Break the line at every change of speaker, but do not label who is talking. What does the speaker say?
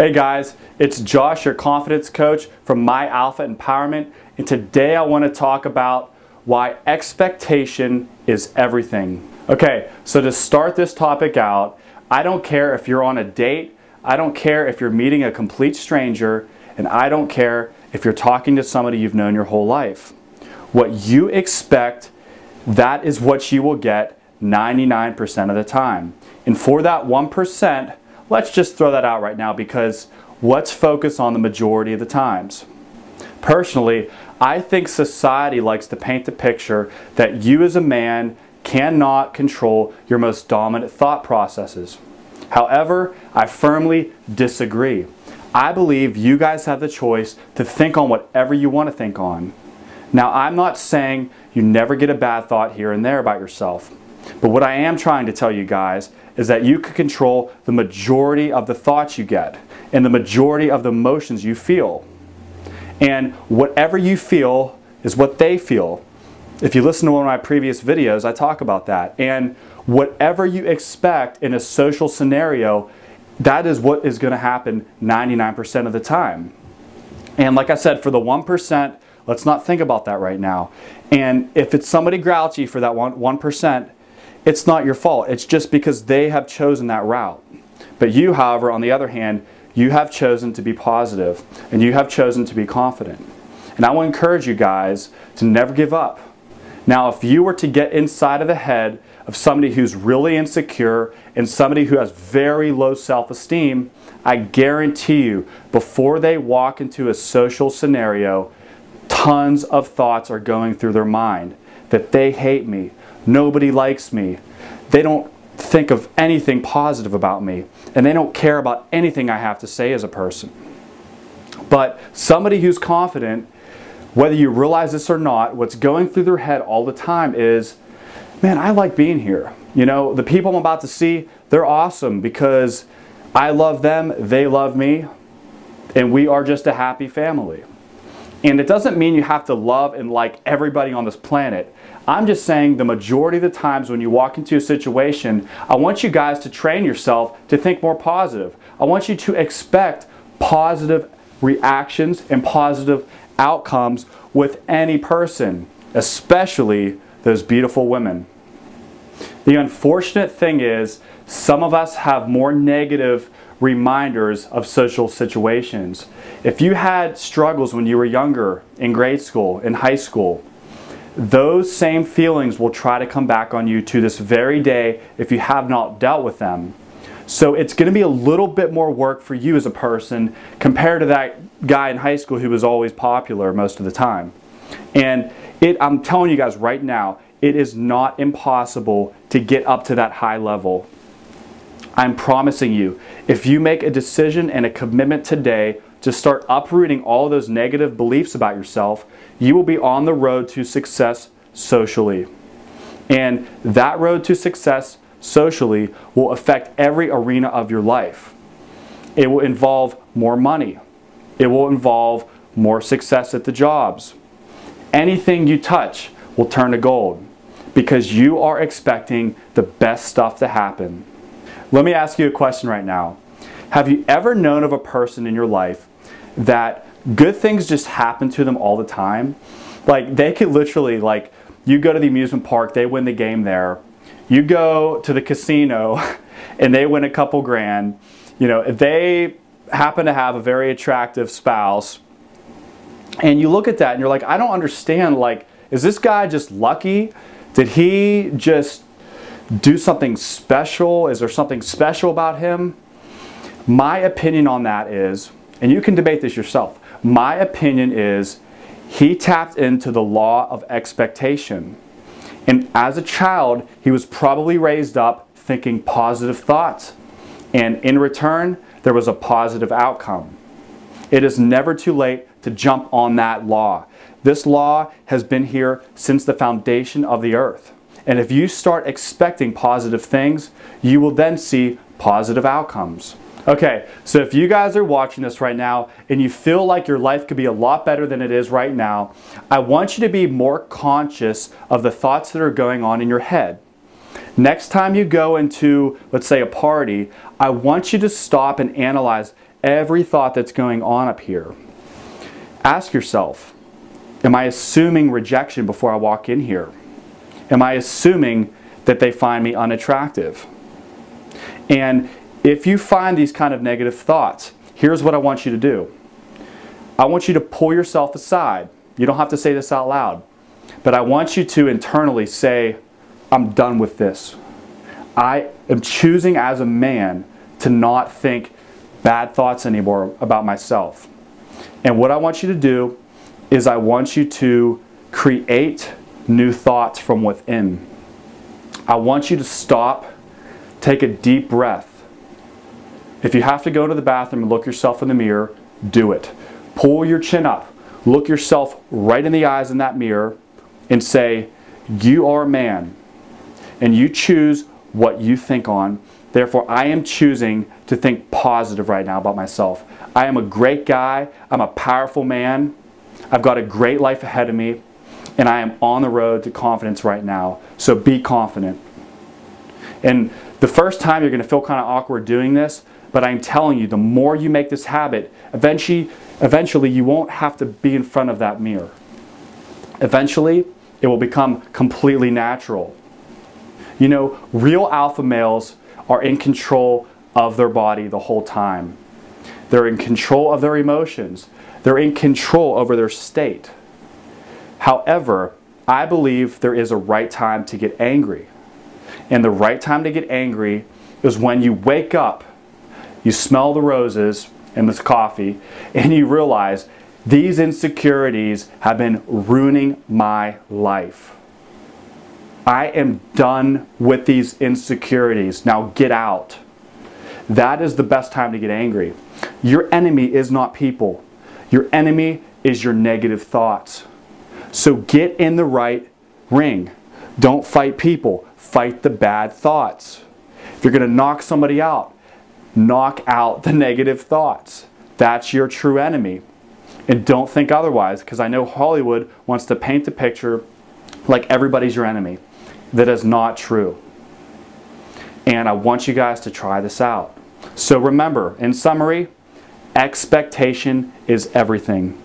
Hey guys, it's Josh, your confidence coach from My Alpha Empowerment, and today I want to talk about why expectation is everything. Okay, so to start this topic out, I don't care if you're on a date, I don't care if you're meeting a complete stranger, and I don't care if you're talking to somebody you've known your whole life. What you expect, that is what you will get 99% of the time. And for that 1%, let's just throw that out right now because let's focus on the majority of the times. Personally, I think society likes to paint the picture that you as a man cannot control your most dominant thought processes. However, I firmly disagree. I believe you guys have the choice to think on whatever you want to think on. Now, I'm not saying you never get a bad thought here and there about yourself. But what I am trying to tell you guys is that you can control the majority of the thoughts you get and the majority of the emotions you feel. And whatever you feel is what they feel. If you listen to one of my previous videos, I talk about that. And whatever you expect in a social scenario, that is what is going to happen 99% of the time. And like I said, for the 1%, let's not think about that right now. And if it's somebody grouchy for that 1%, it's not your fault. It's just because they have chosen that route. But you, however, on the other hand, you have chosen to be positive and you have chosen to be confident. And I want to encourage you guys to never give up. Now, if you were to get inside of the head of somebody who's really insecure and somebody who has very low self-esteem, I guarantee you, before they walk into a social scenario, tons of thoughts are going through their mind that they hate me. Nobody likes me. They don't think of anything positive about me. And they don't care about anything I have to say as a person. But somebody who's confident, whether you realize this or not, what's going through their head all the time is, man, I like being here. You know, the people I'm about to see, they're awesome because I love them, they love me, and we are just a happy family. And it doesn't mean you have to love and like everybody on this planet. I'm just saying the majority of the times when you walk into a situation, I want you guys to train yourself to think more positive. I want you to expect positive reactions and positive outcomes with any person, especially those beautiful women. The unfortunate thing is, some of us have more negative reminders of social situations. If you had struggles when you were younger, in grade school, in high school, those same feelings will try to come back on you to this very day if you have not dealt with them. So it's going to be a little bit more work for you as a person compared to that guy in high school who was always popular most of the time. And I'm telling you guys right now, it is not impossible to get up to that high level. I'm promising you, if you make a decision and a commitment today to start uprooting all of those negative beliefs about yourself, you will be on the road to success socially. And that road to success socially will affect every arena of your life. It will involve more money. It will involve more success at the jobs. Anything you touch will turn to gold because you are expecting the best stuff to happen. Let me ask you a question right now. Have you ever known of a person in your life that good things just happen to them all the time? Like they could literally, like you go to the amusement park, they win the game there. You go to the casino and they win a couple grand. You know, they happen to have a very attractive spouse. And you look at that and you're like, I don't understand, like, is this guy just lucky? Did he just do something special? Is there something special about him? My opinion on that is, and you can debate this yourself, my opinion is he tapped into the law of expectation. And as a child, he was probably raised up thinking positive thoughts. And in return, there was a positive outcome. It is never too late to jump on that law. This law has been here since the foundation of the earth. And if you start expecting positive things, you will then see positive outcomes. Okay, so if you guys are watching this right now and you feel like your life could be a lot better than it is right now, I want you to be more conscious of the thoughts that are going on in your head. Next time you go into, let's say, a party, I want you to stop and analyze every thought that's going on up here. Ask yourself, am I assuming rejection before I walk in here? Am I assuming that they find me unattractive? And if you find these kind of negative thoughts, here's what I want you to do. I want you to pull yourself aside. You don't have to say this out loud, but I want you to internally say, I'm done with this. I am choosing as a man to not think bad thoughts anymore about myself. And what I want you to do is I want you to create new thoughts from within. I want you to stop, take a deep breath. If you have to go to the bathroom and look yourself in the mirror, do it. Pull your chin up. Look yourself right in the eyes in that mirror and say, you are a man and you choose what you think on. Therefore, I am choosing to think positive right now about myself. I am a great guy. I'm a powerful man. I've got a great life ahead of me, and I am on the road to confidence right now. So be confident. And the first time you're going to feel kind of awkward doing this, but I'm telling you, the more you make this habit, eventually you won't have to be in front of that mirror. Eventually, it will become completely natural. You know, real alpha males are in control of their body the whole time. They're in control of their emotions. They're in control over their state. However, I believe there is a right time to get angry. And the right time to get angry is when you wake up, you smell the roses and this coffee, and you realize these insecurities have been ruining my life. I am done with these insecurities. Now get out. That is the best time to get angry. Your enemy is not people. Your enemy is your negative thoughts. So get in the right ring. Don't fight people. Fight the bad thoughts. If you're going to knock somebody out, knock out the negative thoughts. That's your true enemy. And don't think otherwise, because I know Hollywood wants to paint the picture like everybody's your enemy. That is not true. And I want you guys to try this out. So remember, in summary, expectation is everything.